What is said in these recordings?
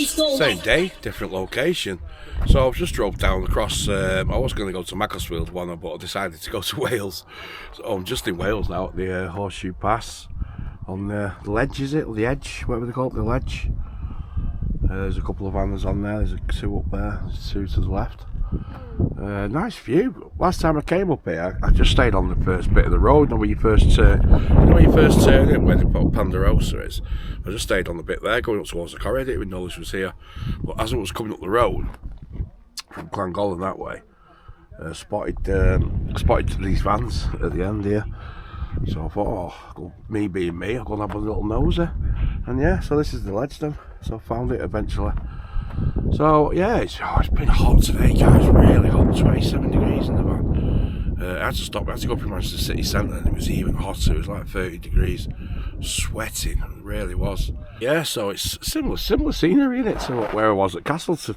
Same day, different location. So I've just drove down across, I was going to go to Macclesfield one, but I decided to go to Wales. So I'm just in Wales now at the Horseshoe Pass. On the ledge, is it? Or the edge, whatever they call it, the ledge. There's a couple of vans on there, there's two up there, there's two to the left. Nice view. Last time I came up here, I just stayed on the first bit of the road. When you first turn in, where the Ponderosa is, I just stayed on the bit there, going up towards the corridor. I didn't even know this was here. But as I was coming up the road from Llangollen that way, spotted these vans at the end here. So I thought, oh, me being me, I'll go and have a little nosy. And yeah, so this is the ledge then. So I found it eventually. So yeah, it's been hot today, guys, really hot, 27 degrees in the van. I had to stop, I had to go up to Manchester City Centre and it was even hotter, it was like 30 degrees, sweating, it really was. Yeah, so it's similar scenery, isn't it, to where I was at Castleton.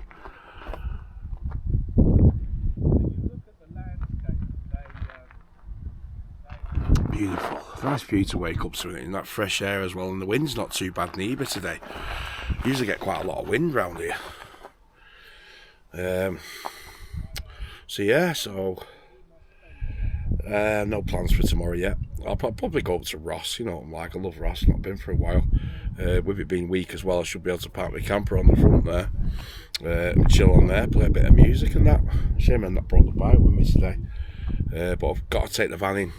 Beautiful. Nice view to wake up to in that fresh air as well, and the wind's not too bad neither today. Usually get quite a lot of wind round here. So yeah, no plans for tomorrow yet. I'll probably go up to Rhos, you know what I'm like, I love Rhos, not been for a while. With it being weak as well, I should be able to park my camper on the front there, chill on there, play a bit of music and that. Shame I've not brought the bike with me today. But I've got to take the van in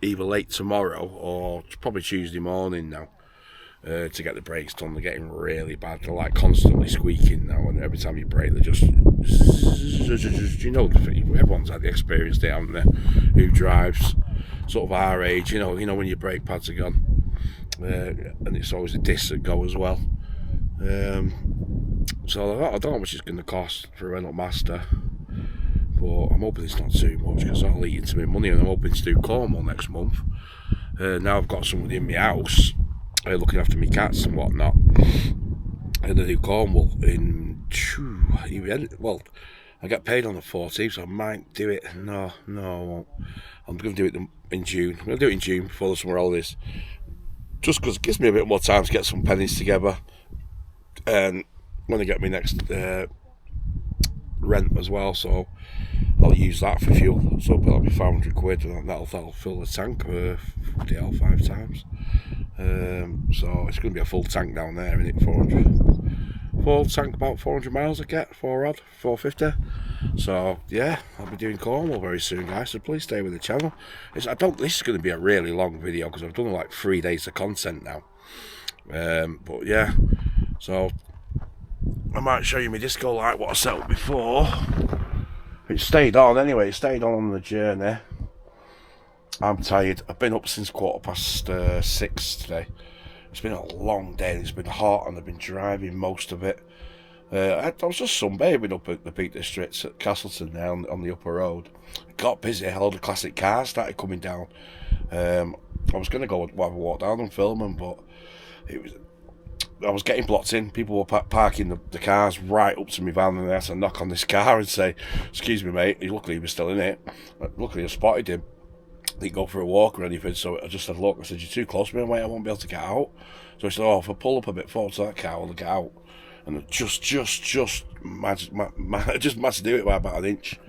either late tomorrow or probably Tuesday morning now to get the brakes done. They're getting really bad. They're like constantly squeaking now, and every time you brake they're just, you know, everyone's had the experience there, haven't they, who drives sort of our age, you know when your brake pads are gone, and it's always a disc that go as well. So I don't know how much it's going to cost for a Renault Master, but I'm hoping it's not too much because that'll eat into my money, and I'm hoping to do Cornwall next month. Now I've got somebody in my house looking after my cats and whatnot, and I do Cornwall in, well, I get paid on the 14th, so I might do it. No, I won't. I'm going to do it in June. I'm going to do it in June before the summer holidays, just because it gives me a bit more time to get some pennies together, and when I get my next rent as well, so I'll use that for fuel. So that'll be £500, and that'll fill the tank for the L5 times. So it's going to be a full tank down there, isn't it? 400. Full tank, about 400 miles I get, 450. So yeah, I'll be doing Cornwall very soon, guys. So please stay with the channel. This is going to be a really long video because I've done like 3 days of content now. But yeah, so I might show you my disco light what I set up before. It stayed on anyway. It stayed on the journey. I'm tired. I've been up since 6:15 today. It's been a long day. It's been hot and I've been driving most of it. I was just sunbathing up at the Peak District at Castleton there on the upper road. It got busy. A lot of classic cars started coming down. I was going to go have a walk down and film them, but I was getting blocked in. People were parking the cars right up to my van, and I had to knock on this car and say, "Excuse me, mate." Luckily, he was still in it. Luckily, I spotted him. Didn't go for a walk or anything, so I just said, "Look," I said, "You're too close to me, mate. I won't be able to get out." So he said, "Oh, if I pull up a bit forward to that car, I'll get out." And I just managed to do it by about an inch.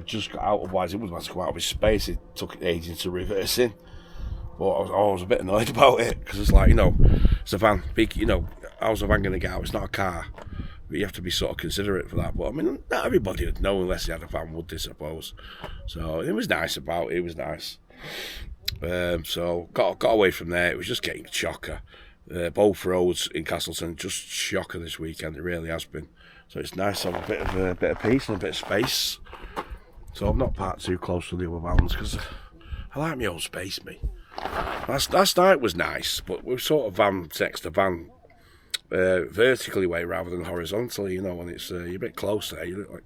Just got out, otherwise it would have to come out of his space. It took ages to reverse in. But I was a bit annoyed about it, because it's like, it's a van. How's a van going to get out? It's not a car. But you have to be sort of considerate for that. But I mean, not everybody would know unless they had a van, would they, suppose? So it was nice it was nice. So got away from there. It was just getting chocker. Both roads in Castleton just chocker this weekend. It really has been. So it's nice to have a bit of peace and a bit of space. So I'm not parked too close to the other vans because I like my own space, me. Last night was nice, but we've sort of van next to van vertically way rather than horizontally, and it's you're a bit closer. You're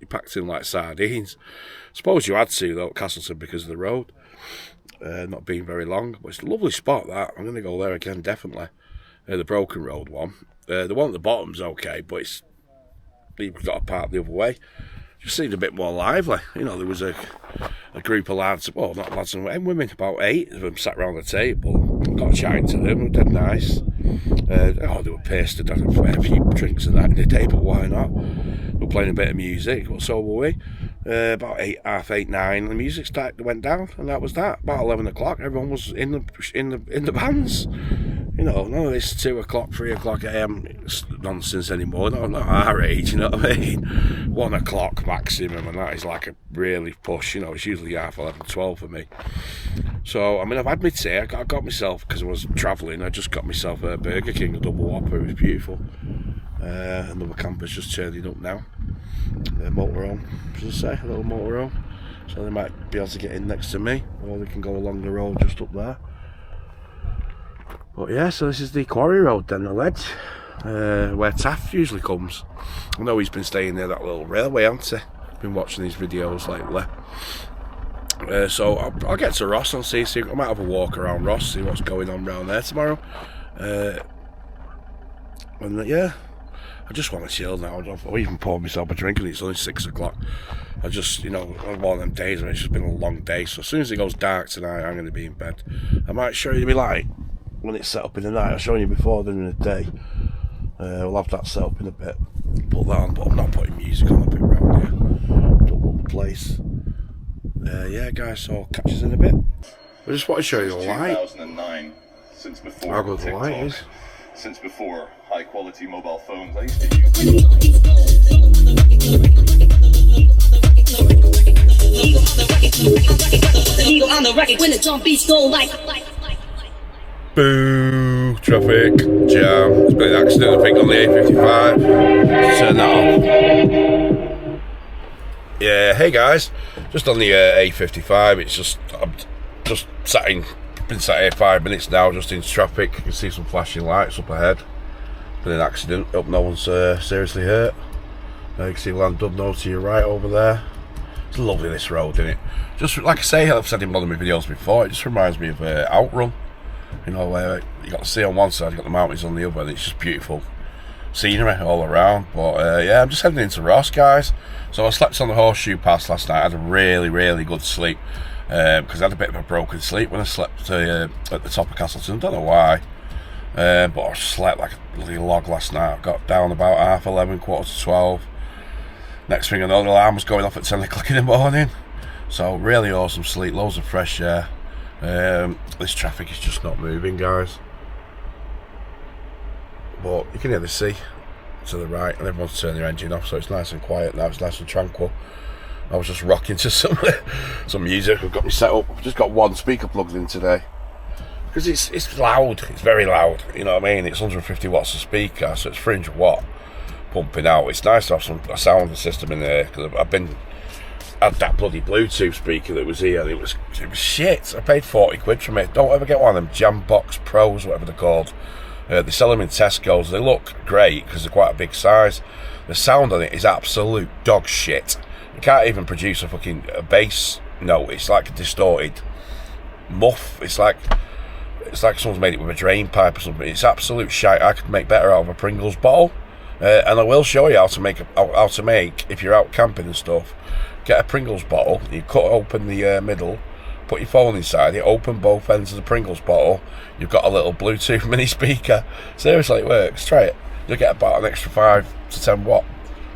packed in like sardines. Suppose you had to though at Castleton because of the road not being very long, but it's a lovely spot that. I'm going to go there again definitely. The Broken Road one, the one at the bottom's okay, but you've got to park the other way. Just seemed a bit more lively. There was a group of lads, well, not lads and women, about 8 of them sat around the table. Got chatting to them, dead nice. They were pasted. I had a few drinks and that in the day, but why not? We were playing a bit of music, but so were we. About 8, half 8, 9, the music went down, and that was that. About 11 o'clock, everyone was in the bands. You know, none of this 2 o'clock, 3 o'clock AM nonsense anymore. Not our age, you know what I mean? 1 o'clock maximum, and that is like a really push. You know, it's usually half 11, 12 for me. So, I mean, I've had my tea. I got myself, because I was travelling, I just got myself a Burger King, a double whopper. It was beautiful. Another camper's just turning up now. Motorhome, as I say, a little motorhome. So they might be able to get in next to me, or they can go along the road just up there. But yeah, so this is the quarry road then, the ledge, where Taff usually comes. I know he's been staying near that little railway, hasn't he? Been watching his videos lately. So I'll get to Rhos-on-Sea, see, I might have a walk around Ross, see what's going on around there tomorrow. And yeah, I just want to chill now. I've even poured myself a drink and it's only 6 o'clock. I just, you know, one of them days where it's just been a long day. So as soon as it goes dark tonight, I'm going to be in bed. I might show you my light when it's set up in the night. I'll show you before during the day. We'll have that set up in a bit. Put that on, but I'm not putting music on a bit around here. Don't want the place. Yeah, guys, so I'll catch us in a bit. I just want to show you the light. 2009, since before How good the light is. Since before high quality mobile phones, I used to use. Boo! Traffic jam. There's been an accident, I think, on the A55. Turn that off. Yeah, hey guys. Just on the A55. It's just I'm just been sat here 5 minutes now, just in traffic. You can see some flashing lights up ahead. Been an accident. Hope no one's seriously hurt. You can see Land Dudno to your right over there. It's lovely, this road, isn't it? Just like I say, I've said in one of my videos before, it just reminds me of Outrun. You know, where you got the sea on one side, you got the mountains on the other, and it's just beautiful scenery all around. But yeah, I'm just heading into Ross, guys. So I slept on the Horseshoe Pass last night. I had a really good sleep, because I had a bit of a broken sleep when I slept at the top of Castleton. Don't know why, but I slept like a bloody log last night. I got down about half 11, quarter to 12. Next thing I know, the alarm was going off at 10 o'clock in the morning. So really awesome sleep, loads of fresh air. This traffic is just not moving, guys. But you can hear the sea to the right, and everyone's turning their engine off, so it's nice and quiet now. It's nice and tranquil. I was just rocking to some music. I've got me set up. I've just got one speaker plugged in today because it's loud. It's very loud. You know what I mean? It's 150 watts of speaker, so it's 300 watt pumping out. It's nice to have a sound system in there, because I've had that bloody Bluetooth speaker that was here, and it was shit. I paid 40 quid from it. Don't ever get one of them Jambox Pros, whatever they're called. They sell them in Tesco's. They look great because they're quite a big size. The sound on it is absolute dog shit. You can't even produce a bass note. It's like a distorted muff. It's like someone's made it with a drain pipe or something. It's absolute shite. I could make better out of a Pringles bottle. And I will show you how to make, if you're out camping and stuff. Get a Pringles bottle, you cut open the middle, put your phone inside it, open both ends of the Pringles bottle, you've got a little Bluetooth mini speaker. Seriously, it works. Try it. You'll get about an extra 5 to 10 watt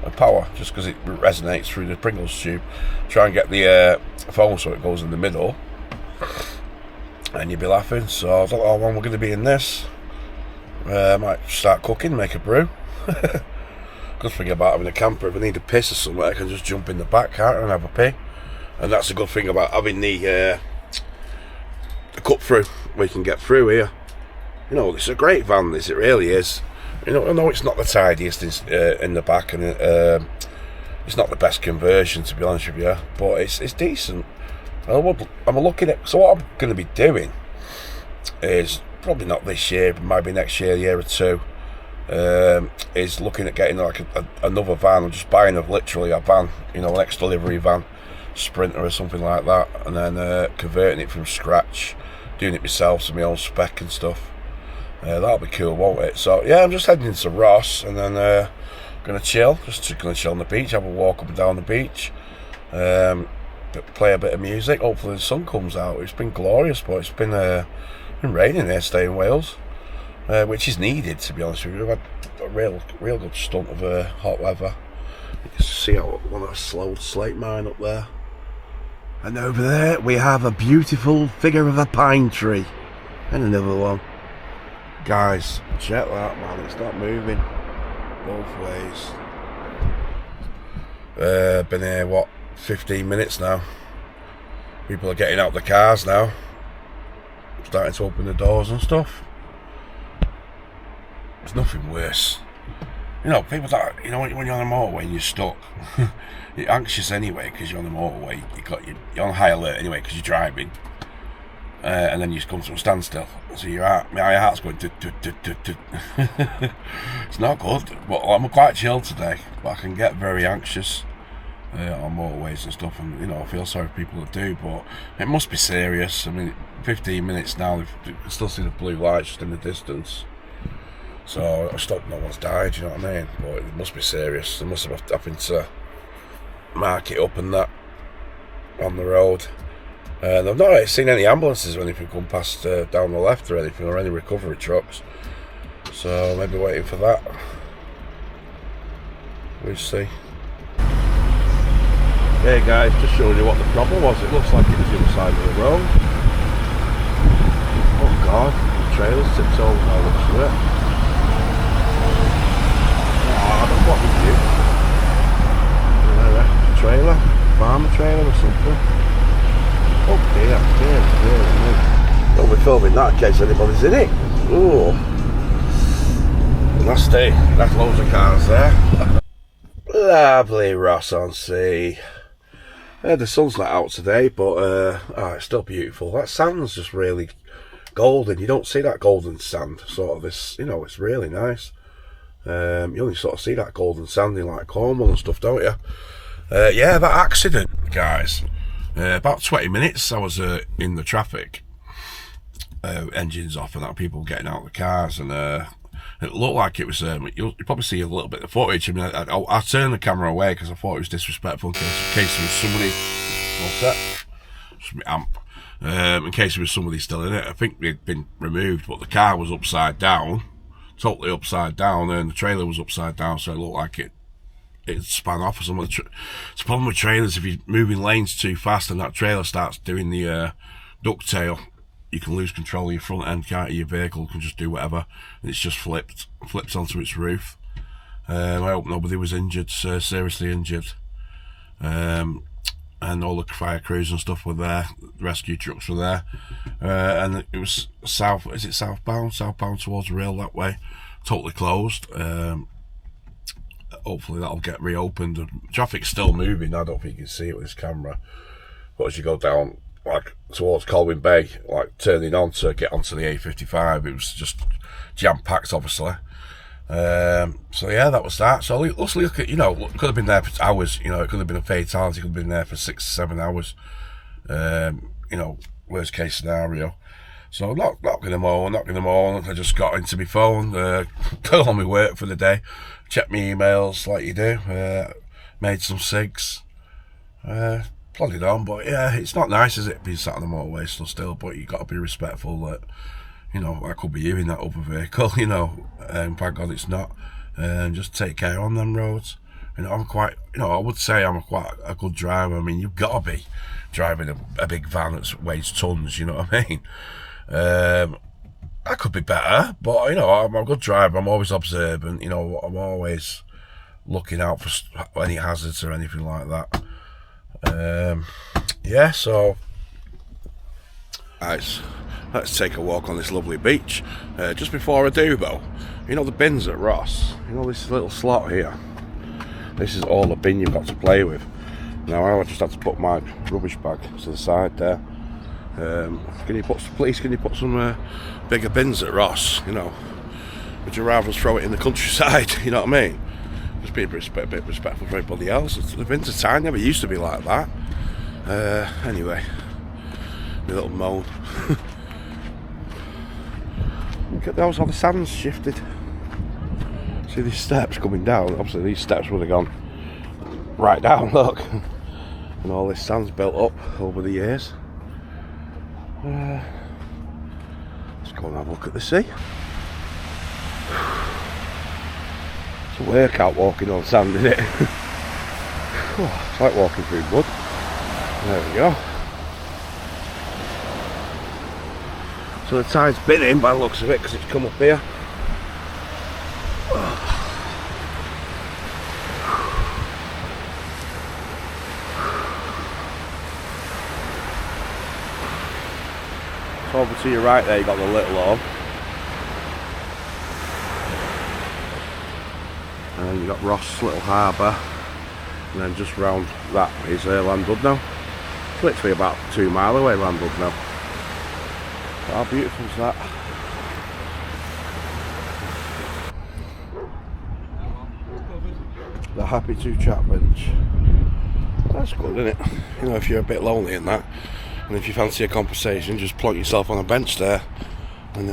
of power, just because it resonates through the Pringles tube. Try and get the phone so it goes in the middle, and you'll be laughing. So I don't know how long we're going to be in this. I might start cooking, make a brew. Good thing about having a camper, if I need a piss or something, I can just jump in the back, can't I, and have a pee. And that's a good thing about having the cut through, where you can get through here. You know, it's a great van, this, it really is. You know, I know it's not the tidiest in the back, and it's not the best conversion, to be honest with you, but it's decent. I'm looking at, so what I'm going to be doing is, probably not this year, but maybe next year, year or two, is looking at getting like another van. I'm just buying literally a van, you know, an ex-delivery van, Sprinter or something like that, and then converting it from scratch, doing it myself to my own spec and stuff. That'll be cool, won't it? So yeah, I'm just heading into Ross, and then gonna chill, just gonna chill on the beach, have a walk up and down the beach, play a bit of music. Hopefully the sun comes out. It's been glorious, but it's been raining here, staying in Wales. which is needed, to be honest with you. We've had a real good stunt of hot weather. You can see one of the slowed slate mine up there. And over there we have a beautiful figure of a pine tree. And another one. Guys, check that, man, it's not moving both ways. Been here, what, 15 minutes now. People are getting out the cars now. Starting to open the doors and stuff. There's nothing worse. You know, people that, you know, when you're on a motorway and you're stuck, you're anxious anyway because you're on the motorway. You're on high alert anyway because you're driving. And then you just come to a standstill. So my heart's going It's not good. But I'm quite chilled today. But I can get very anxious on motorways and stuff. And, you know, I feel sorry for people that do. But it must be serious. I mean, 15 minutes now. You can still see the blue lights just in the distance. So I just hope no one's died, you know what I mean? But it must be serious. They must have happened to mark it up and that on the road. And I've not really seen any ambulances or anything come past down the left or anything, or any recovery trucks. So maybe waiting for that. We'll see. Hey guys, just showing you what the problem was. It looks like it was the other side of the road. Oh God, the trailer's tipped over now, looks at it. I don't know what we do. Trailer, farmer trailer or something. Oh dear. Don't be filming that in case anybody's in it. Oh, nasty. That's loads of cars there. Lovely Rhos-on-Sea. The sun's not out today, but it's still beautiful. That sand's just really golden. You don't see that golden sand, sort of this, you know, it's really nice. You only sort of see that golden sand in like Cornwall and stuff, don't you? Yeah, that accident, guys. About 20 minutes I was in the traffic, engines off and that, people getting out of the cars, and it looked like it was, you'll probably see a little bit of footage. I mean, I turned the camera away because I thought it was disrespectful in case there was somebody, what's that? Just my amp. In case there was somebody still in it. I think they'd been removed, but the car was upside down. Totally upside down, and the trailer was upside down, so it looked like it span off or something. It's a problem with trailers. If you're moving lanes too fast and that trailer starts doing the ducktail, you can lose control of your front end, can't you? Your vehicle can just do whatever, and it's just flips onto its roof. I hope nobody was injured, seriously injured. And all the fire crews and stuff were there, the rescue trucks were there, and it was southbound towards the rail that way, totally closed. Hopefully that'll get reopened. The traffic's still moving. I don't think you can see it with this camera, but as you go down like towards Colwyn Bay, like turning on to get onto the A55, it was just jam-packed, obviously. So yeah, that was that. So let's look at, you know, it could have been there for hours, you know, it could have been a fatality, it could have been there for 6 to 7 hours, you know, worst case scenario. So not gonna moan. I just got into my phone, got on my work for the day, checked my emails like you do, made some cigs, plodded on. But yeah, it's not nice, is it, being sat on the motorway still, but you got to be respectful that, you know, I could be you in that other vehicle, you know, and thank God it's not. And just take care on them roads. You know, I'm quite, you know, I would say I'm quite a good driver. I mean, you've got to be driving a big van that weighs tons, you know what I mean? I could be better, but, you know, I'm a good driver. I'm always observant, you know, I'm always looking out for any hazards or anything like that. Yeah, so let's take a walk on this lovely beach. Just before I do though, you know the bins at Ross, you know this little slot here, this is all the bin you've got to play with. Now I just had to put my rubbish bag to the side there. Can you put some bigger bins at Ross, you know? Would you rather throw it in the countryside, you know what I mean? Just be a bit respectful for everybody else. The bins are tiny, never used to be like that. Anyway, my little moan. Look at those, all the sand's shifted. See these steps coming down, obviously these steps would have gone right down, look. And all this sand's built up over the years. Let's go and have a look at the sea. It's a workout walking on sand, isn't it? It's like walking through mud. There we go. So the tide's been in by the looks of it because it's come up here. So over to your right there, you got the little home. And you got Ross little harbour. And then just round that is Llandudno. It's literally about 2 mile away, Llandudno. How beautiful is that? The happy to chat bench. That's good, isn't it? You know, if you're a bit lonely in that, and if you fancy a conversation, just plonk yourself on a bench there and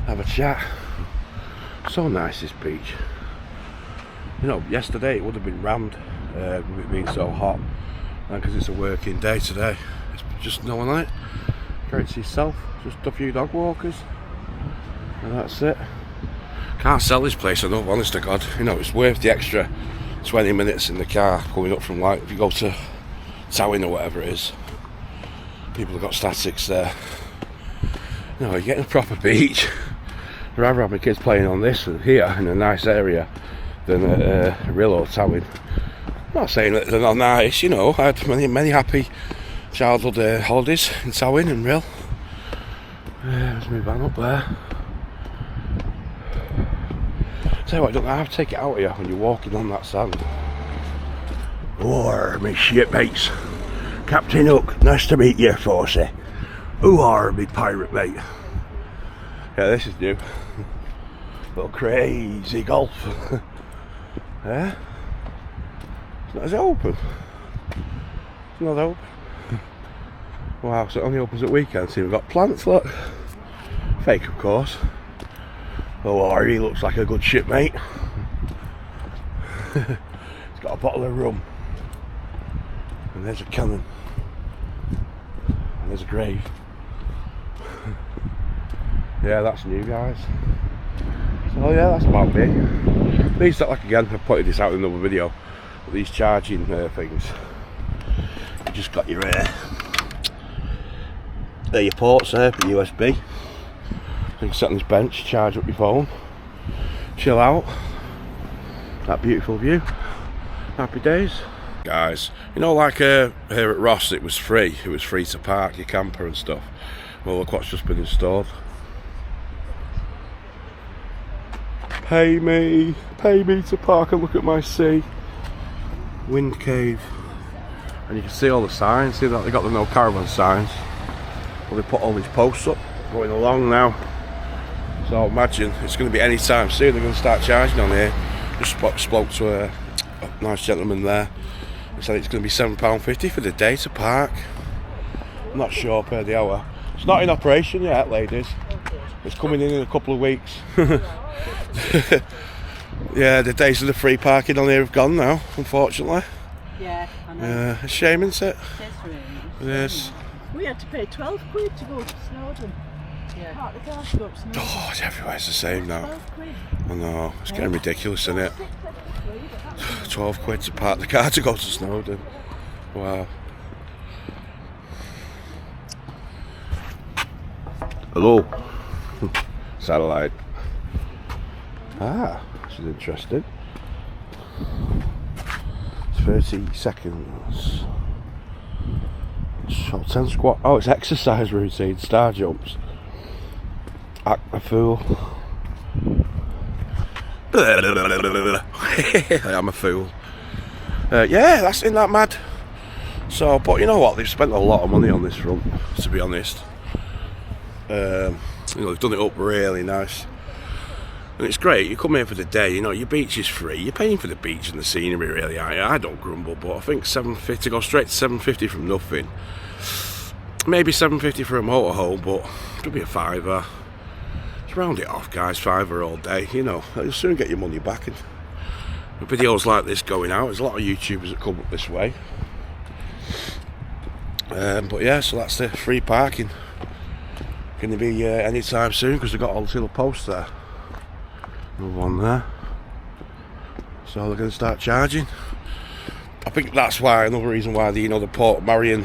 have a chat. So nice, this beach. You know, yesterday it would have been rammed with it being so hot, and because it's a working day today, it's just no one on it. Go to yourself, just a few dog walkers, and that's it. Can't sell this place enough, honest to God. You know, it's worth the extra 20 minutes in the car coming up from, like, if you go to Towing or whatever it is. People have got statics there. You know, you're getting a proper beach. I'd rather have my kids playing on this and here in a nice area than at Rhyl or Towing. I'm not saying that they're not nice, you know. I had many happy childhood holidays in Towing and Rhyl. There's my van up there. Tell you what, I don't know how to take it out of you when you're walking on that sand. Oh, me shipmates. Captain Hook, nice to meet you, Forsey. Who are me pirate mate? Yeah, this is new. Little crazy golf. Yeah? It's not as open. It's not open. Wow, so it only opens at weekends. See, we've got plants, look. Fake, of course. Oh, he looks like a good shipmate. He's got a bottle of rum. And there's a cannon. And there's a grave. Yeah, that's new, guys. So yeah, that's about me. Please stop, like, again, I pointed this out in another video, but these charging things, you just got your ports there for USB. So you can sit on this bench, charge up your phone, chill out. That beautiful view. Happy days. Guys, you know, like here at Ross, it was free to park your camper and stuff. Well, look what's just been installed. Pay me to park and look at my sea. Wind cave. And you can see all the signs, see that they got the no caravan signs. Well, they put all these posts up, going along now. So imagine it's going to be any time soon they're going to start charging on here. Just spoke to a nice gentleman there. He said it's going to be £7.50 for the day to park. I'm not sure per the hour. It's not in operation yet, ladies. It's coming in a couple of weeks. Yeah, the days of the free parking on here have gone now, unfortunately. Yeah, I know. A shame, isn't it? It is. We had to pay 12 quid to go to Snowdon. Yeah. Park the car to go to Snowdon. Oh, everywhere's the same now. 12 quid. I know, it's getting ridiculous, isn't it? 12 quid to park the car to go to Snowdon. Wow. Hello. Satellite. Ah, this is interesting. It's 30 seconds. So 10 squat. Oh, it's exercise routine, star jumps. Act a fool. I am a fool. Yeah, that's in that mad. So, but you know what? They've spent a lot of money on this front, to be honest. You know, they've done it up really nice. And it's great. You come here for the day, you know, your beach is free. You're paying for the beach and the scenery, really, aren't you? I don't grumble, but I think $7.50 to go straight to $7.50 from nothing. Maybe $7.50 for a motorhome, but it'll be a £5. Just round it off, guys. £5 all day. You know, you'll soon get your money back. And videos like this going out, there's a lot of YouTubers that come up this way. But yeah, so that's the free parking. Going to be anytime soon because they've got all the little posts there. Another one there. So they're going to start charging. I think that's why, another reason why the, you know, the Port Marion,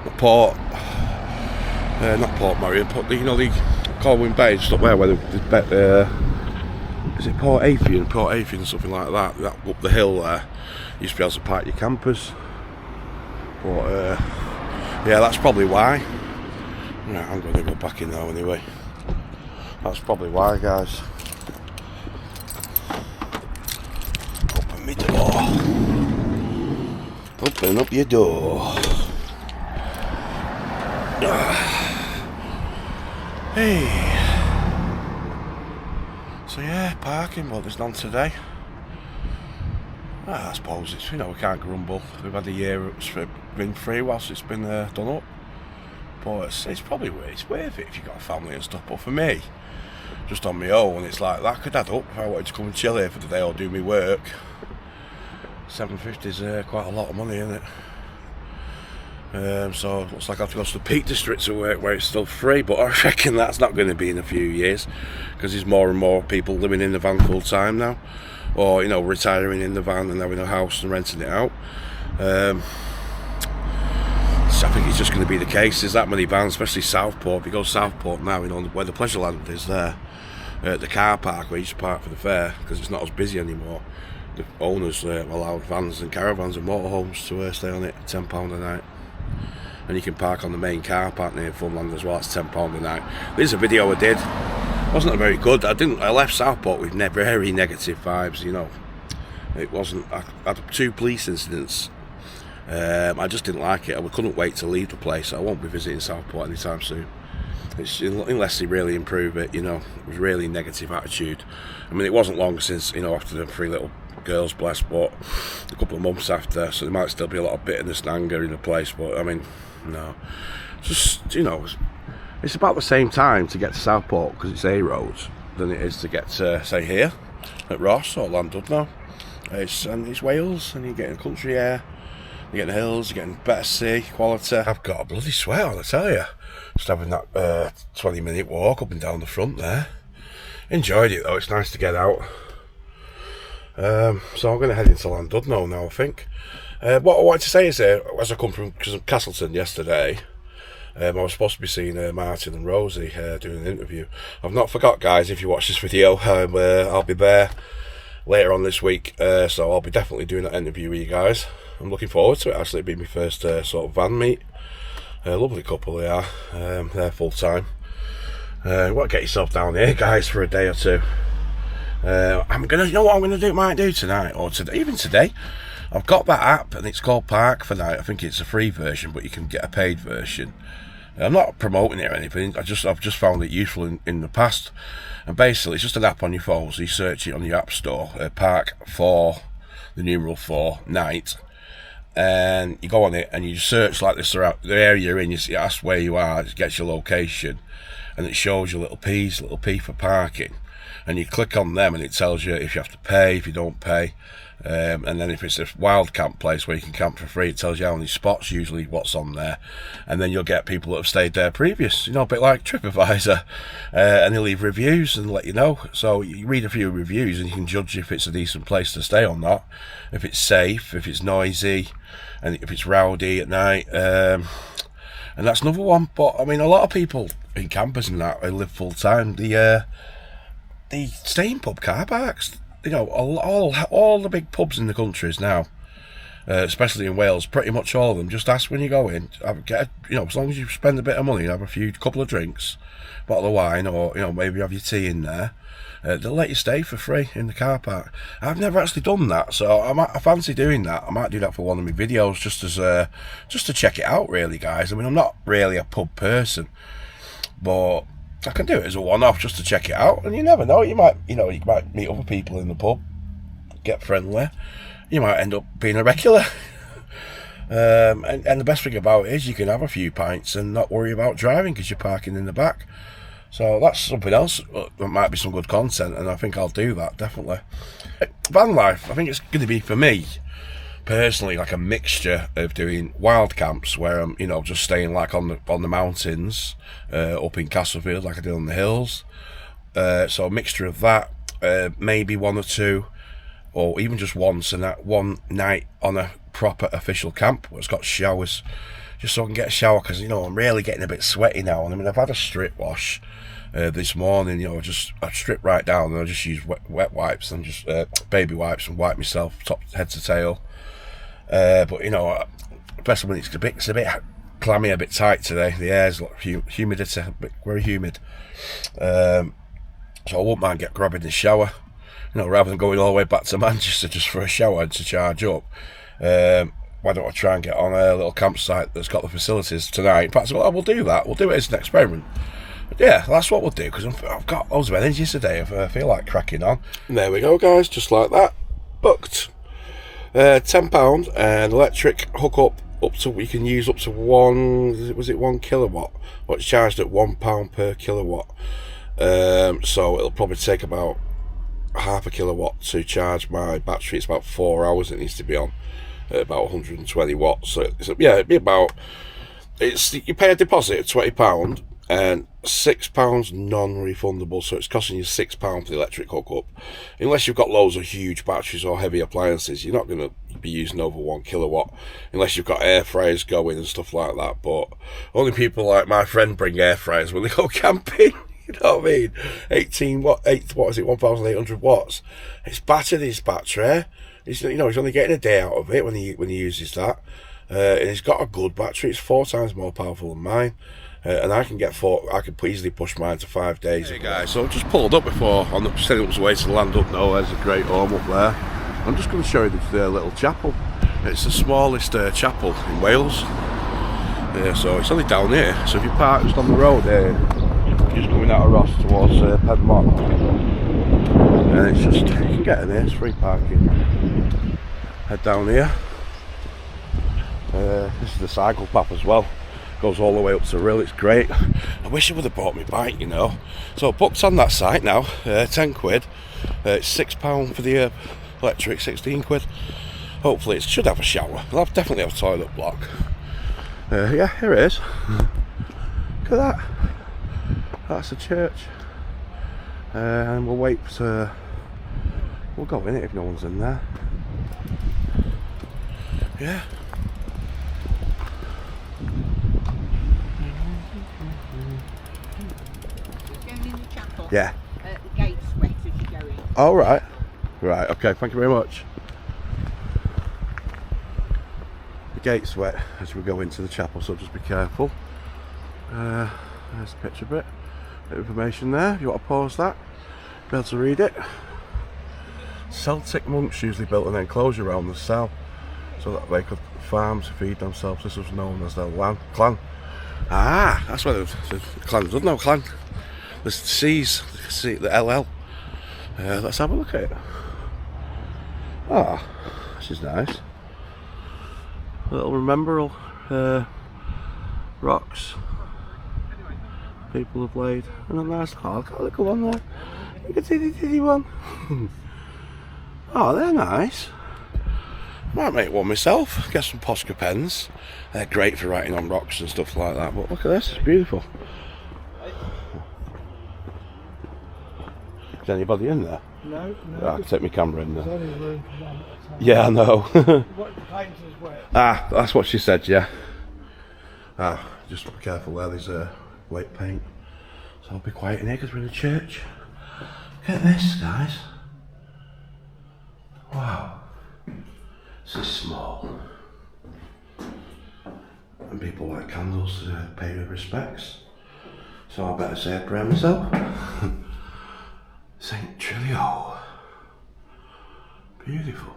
the Port, not Port Marion, but the, you know, the Corwin Bay, just up there where the is it Port Afian or something like that, up the hill there, you used to be able to park your campers. But yeah, that's probably why. Right, I'm going to go back in now anyway. That's probably why, guys. Open my door. Open up your door. Hey. So yeah, parking, but there's none today. I suppose it's, you know, we can't grumble. We've had a year it's been free whilst it's been done up. But it's probably worth it if you've got a family and stuff. But for me, just on my own, it's like that could add up if I wanted to come and chill here for the day or do my work. $7.50 is quite a lot of money, isn't it? So it looks like I have to go to the Peak District to work where it's still free, but I reckon that's not going to be in a few years because there's more and more people living in the van full time now, or, you know, retiring in the van and having a house and renting it out. So I think it's just going to be the case. There's that many vans, especially Southport. If you go Southport now, you know, where the pleasure land is there, the car park where you used to park for the fair, because it's not as busy anymore. The owners allow vans and caravans and motorhomes to stay on it at £10 a night. And you can park on the main car park near Funland as well. It's £10 a night. There's a video I did. It wasn't very good. I left Southport with very negative vibes, you know. It wasn't. I had 2 police incidents. I just didn't like it. I couldn't wait to leave the place. I won't be visiting Southport anytime soon. Unless they really improve it, you know. It was really negative attitude. I mean, it wasn't long since, you know, after the 3 little girls, blessed, but a couple of months after, so there might still be a lot of bitterness and anger in the place. But I mean, no, just, you know, it's about the same time to get to Southport because it's A roads than it is to get to, say, here at Rhos or Llandudno. It's Wales, and you're getting country air, you're getting hills, you're getting better sea quality. I've got a bloody sweat on, I tell you, just having that 20-minute walk up and down the front there. Enjoyed it though. It's nice to get out. So I'm going to head into Llandudno now, I think. What I wanted to say is, as I come from Castleton yesterday, I was supposed to be seeing Martin and Rosie doing an interview. I've not forgot, guys, if you watch this video, I'll be there later on this week, so I'll be definitely doing that interview with you guys. I'm looking forward to it, actually. It'll be my first sort of van meet. Lovely couple they are, they're full time. You want to get yourself down here, guys, for a day or two. You know what I'm gonna do? Might do tonight or today, even today. I've got that app and it's called Park for Night. I think it's a free version, but you can get a paid version. I'm not promoting it or anything. I've just found it useful in the past. And basically, it's just an app on your phone. So you search it on your app store, Park for the numeral 4 Night, and you go on it and you search like this throughout the area you're in. You ask where you are, it gets your location, and it shows you little P for parking. And you click on them and it tells you if you have to pay, if you don't pay, and then if it's a wild camp place where you can camp for free, it tells you how many spots, usually what's on there, and then you'll get people that have stayed there previous, you know, a bit like TripAdvisor, and they'll leave reviews and let you know. So you read a few reviews and you can judge if it's a decent place to stay or not, if it's safe, if it's noisy, and if it's rowdy at night, and that's another one. But I mean, a lot of people in campers and that, they live full time, they stay in pub car parks. You know, all the big pubs in the countries now, especially in Wales, pretty much all of them. Just ask when you go in, you know, as long as you spend a bit of money, have a couple of drinks, bottle of wine, or, you know, maybe have your tea in there. They'll let you stay for free in the car park. I've never actually done that, so I fancy doing that. I might do that for one of my videos, just to check it out, really, guys. I mean, I'm not really a pub person, but I can do it as a one-off just to check it out, and you never know. You might meet other people in the pub, get friendly. You might end up being a regular. And the best thing about it is you can have a few pints and not worry about driving because you're parking in the back. So that's something else that might be some good content, and I think I'll do that, definitely. Van life, I think it's going to be, for me personally, like a mixture of doing wild camps where I'm, you know, just staying like on the mountains, up in Castlefield, like I did on the hills. So a mixture of that, maybe one or two, or even just once, and that one night on a proper official camp where it's got showers, just so I can get a shower, because you know I'm really getting a bit sweaty now. And I mean, I've had a strip wash this morning, you know, I strip right down and I just use wet wipes and just baby wipes and wipe myself head to tail. But you know, especially when it's a bit clammy, a bit tight today. The air's humidity, a bit very humid. So I wouldn't mind grabbing the shower, you know, rather than going all the way back to Manchester just for a shower and to charge up. Why don't I try and get on a little campsite that's got the facilities tonight? In fact, well, we'll do that. We'll do it as an experiment. But yeah, that's what we'll do, because I've got loads of energy today. I feel like cracking on. And there we go, guys, just like that. Booked. £10 and electric hookup up to, you can use up to 1 kilowatt, but it's charged at £1 per kilowatt. So it'll probably take about half a kilowatt to charge my battery. It's about 4 hours it needs to be on, about 120 watts. So yeah, it'd be about, you pay a deposit of £20 and £6 non-refundable, so it's costing you £6 for the electric hookup. Unless you've got loads of huge batteries or heavy appliances, you're not going to be using over 1 kilowatt, unless you've got air fryers going and stuff like that. But only people like my friend bring air fryers when they go camping. You know what I mean? 1,800 watts. It's battered, his battery. He's only getting a day out of it when he uses that. And he's got a good battery. It's 4 times more powerful than mine. And I can easily push mine to 5 days. Hey guys, so I've just pulled up before on the setting up way to land up now. There's a great home up there. I'm just going to show you this little chapel. It's the smallest chapel in Wales. So it's only down here. So if you park just on the road here, just coming out of Ross towards Penmont, and it's just, you can get in here, it's free parking. Head down here. This is the cycle path as well. Goes all the way up to the rill. It's great. I wish I would have bought my bike, you know. So booked on that site now, £10. It's £6 for the electric, 16 quid. Hopefully it should have a shower. I'll definitely have a toilet block. Yeah, here it is. Look at that. That's the church. And we'll wait to, we'll go in it if no one's in there. Yeah. Yeah. The gate's wet as you go in. Oh, right. Right, okay, thank you very much. The gate's wet as we go into the chapel, so just be careful. There's the picture bit of information there, if you want to pause that, be able to read it. Celtic monks usually built an enclosure around the cell so that they could farm to feed themselves. This was known as their clan. Ah, that's where the clan doesn't know clan. The C's, the LL. Let's have a look at it. Ah, this is nice. A little remembrall rocks people have laid, and a nice look one there. You can see the dizzy one. Oh, they're nice. Might make one myself. Get some Posca pens. They're great for writing on rocks and stuff like that. But look at this, it's beautiful. Is anybody in there? No. I can take my camera in there. There's only room for one at a time. Yeah, I know. What the paint is wet. Ah, that's what she said, yeah. Ah, just be careful there, there's white paint. So I'll be quiet in here because we're in a church. Look at this, guys. Wow. This is small. And people like candles to pay their respects. So I better say a prayer myself. Saint Trilio. Beautiful.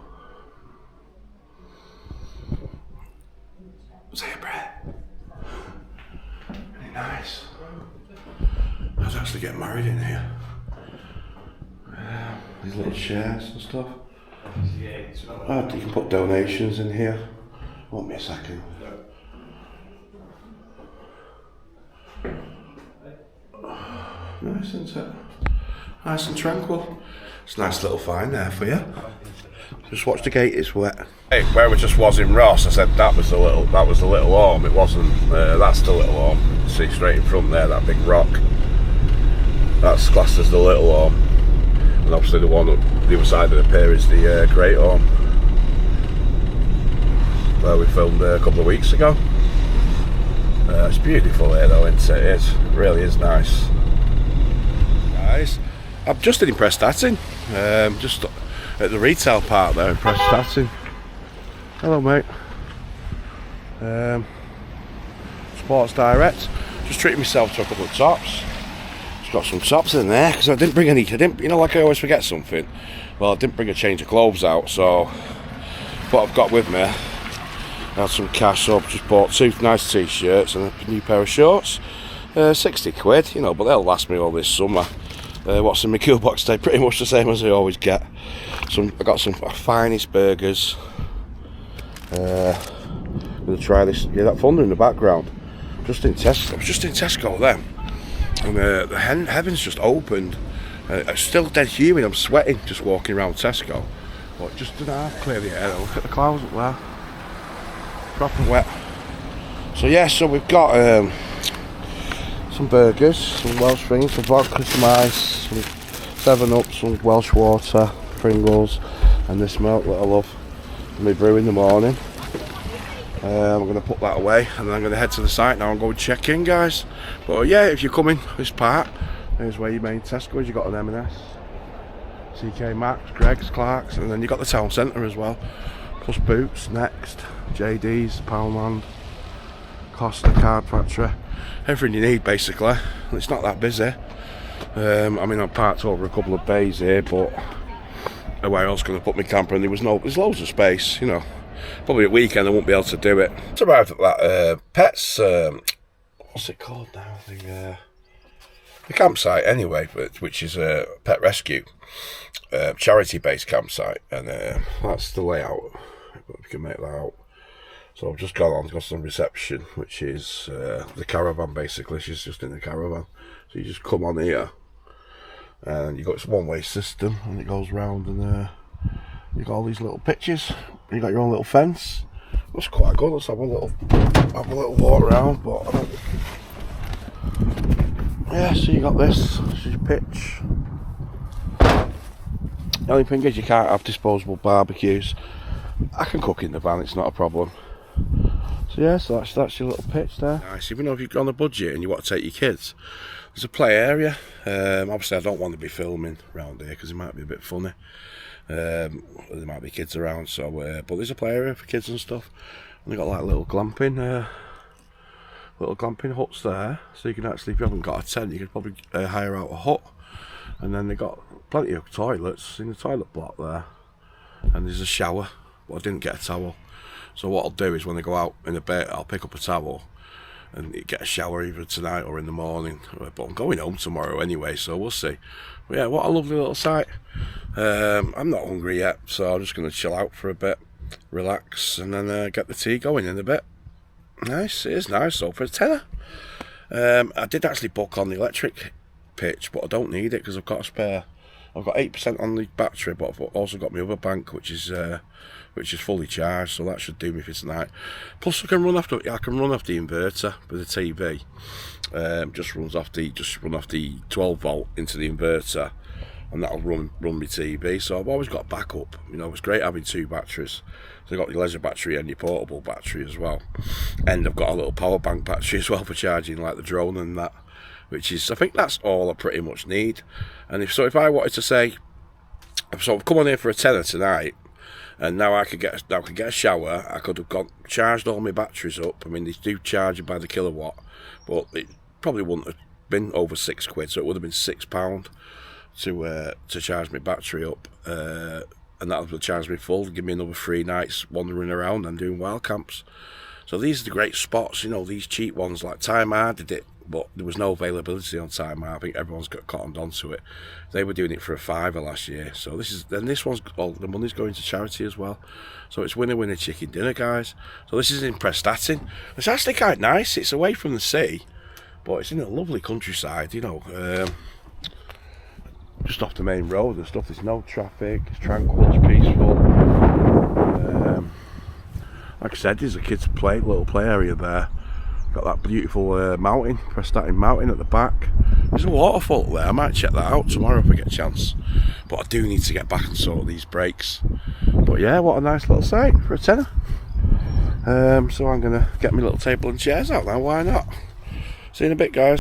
Say a prayer. Really nice. I was actually getting married in here. These little chairs and stuff. Oh, you can put donations in here. Won't be a second. Nice, isn't it? Nice and tranquil. It's a nice little find there for you. Just watch the gate, it's wet. Hey, where we just was in Ross, I said that was the little home. It wasn't. That's the little home. You see straight in front there, that big rock. That's classed as the little home. And obviously the one on the other side of the pier is the Great Orme, where we filmed a couple of weeks ago. It's beautiful here though, isn't it? It really is nice. Guys, I'm just in Prestatyn, just at the retail park there in Prestatyn. Hello mate. Sports Direct. Just treated myself to a couple of tops. Just got some tops in there because I didn't bring any. You know, like I always forget something. Well, I didn't bring a change of clothes out, so what I've got with me, I had some cash, so I've just bought 2 nice t-shirts and a new pair of shorts. 60 quid, you know, but they'll last me all this summer. What's in my cool box today? Pretty much the same as I always get. I got some finest burgers. I'm gonna try this. Yeah, that thunder in the background. Just in Tesco. I was just in Tesco then, and the heavens just opened. It's still dead humid. I'm sweating just walking around Tesco. But just didn't half clear the air. Look at the clouds up there. Proper wet. So yeah, so we've got some burgers, some Welsh things, some vodka, some ice, some 7-Up, some Welsh water, Pringles, and this milk that I love. My brew in the morning. I'm going to put that away and then I'm going to head to the site now and go and check in, guys. But yeah, if you're coming this part, here's where your main Tesco is. You've got an M&S, CK Maxx, Greggs, Clark's, and then you've got the town centre as well. Plus Boots, Next, JD's, Poundland, Costa, Card Factory. Everything you need basically. It's not that busy. I mean, I'm parked over a couple of bays here, but where else going to put my camper? And there's loads of space, you know. Probably at weekend I won't be able to do it. It's arrived at that Pets, what's it called now? The campsite anyway, which is a pet rescue, charity-based campsite, and that's the layout. If we can make that out. So I've just gone on, got some reception, which is the caravan basically. She's just in the caravan. So you just come on here, and you've got this one-way system, and it goes round, and you've got all these little pitches. You got your own little fence. Looks quite good. Let's have a little walk around. But yeah, so you got this. This is your pitch. The only thing is you can't have disposable barbecues. I can cook in the van. It's not a problem. So yeah, so that's your little pitch there. Nice. Even though if you're on a budget and you want to take your kids, there's a play area. Obviously, I don't want to be filming around here because it might be a bit funny. There might be kids around, so but there's a play area for kids and stuff. And they've got like little glamping huts there, so you can actually, if you haven't got a tent, you could probably hire out a hut. And then they've got plenty of toilets in the toilet block there, and there's a shower. But I didn't get a towel, so what I'll do is when I go out in a bit, I'll pick up a towel and get a shower either tonight or in the morning. But I'm going home tomorrow anyway, so we'll see. But yeah, what a lovely little site. I'm not hungry yet, so I'm just going to chill out for a bit, relax, and then get the tea going in a bit. Nice, it is nice. So for a tenner, I did actually book on the electric pitch, but I don't need it because I've got a spare. I've got 8% on the battery, but I've also got my other bank, which is fully charged, so that should do me for tonight. Plus, I can run off the inverter with the TV. Just run off the 12 volt into the inverter, and that'll run my TV. So I've always got backup. You know, it's great having 2 batteries. So I've got your leisure battery and your portable battery as well, and I've got a little power bank battery as well for charging like the drone and that. Which is, I think that's all I pretty much need. And if I wanted to say, so I've come on here for a tenner tonight, and now I could get a shower. I could have charged all my batteries up. I mean, they do charge by the kilowatt, but it probably wouldn't have been over £6, so it would have been £6 to charge my battery up, and that would charge me full, give me another 3 nights wandering around and doing wild camps. So these are the great spots, you know, these cheap ones like Time Hard did it, but there was no availability on Time Hard. I think everyone's got cottoned onto it. They were doing it for a £5 last year. So this one's all the money's going to charity as well. So it's winner chicken dinner, guys. So this is in Prestatyn. It's actually quite nice. It's away from the sea, but it's in a lovely countryside, you know. Just off the main road and stuff. There's no traffic. It's tranquil. It's peaceful. Like I said, there's a kids' little play area there. Got that beautiful mountain, Prestatyn mountain at the back. There's a waterfall there. I might check that out tomorrow if I get a chance. But I do need to get back and sort these brakes. But yeah, what a nice little site for a tenner. So I'm going to get my little table and chairs out now, why not? See you in a bit, guys.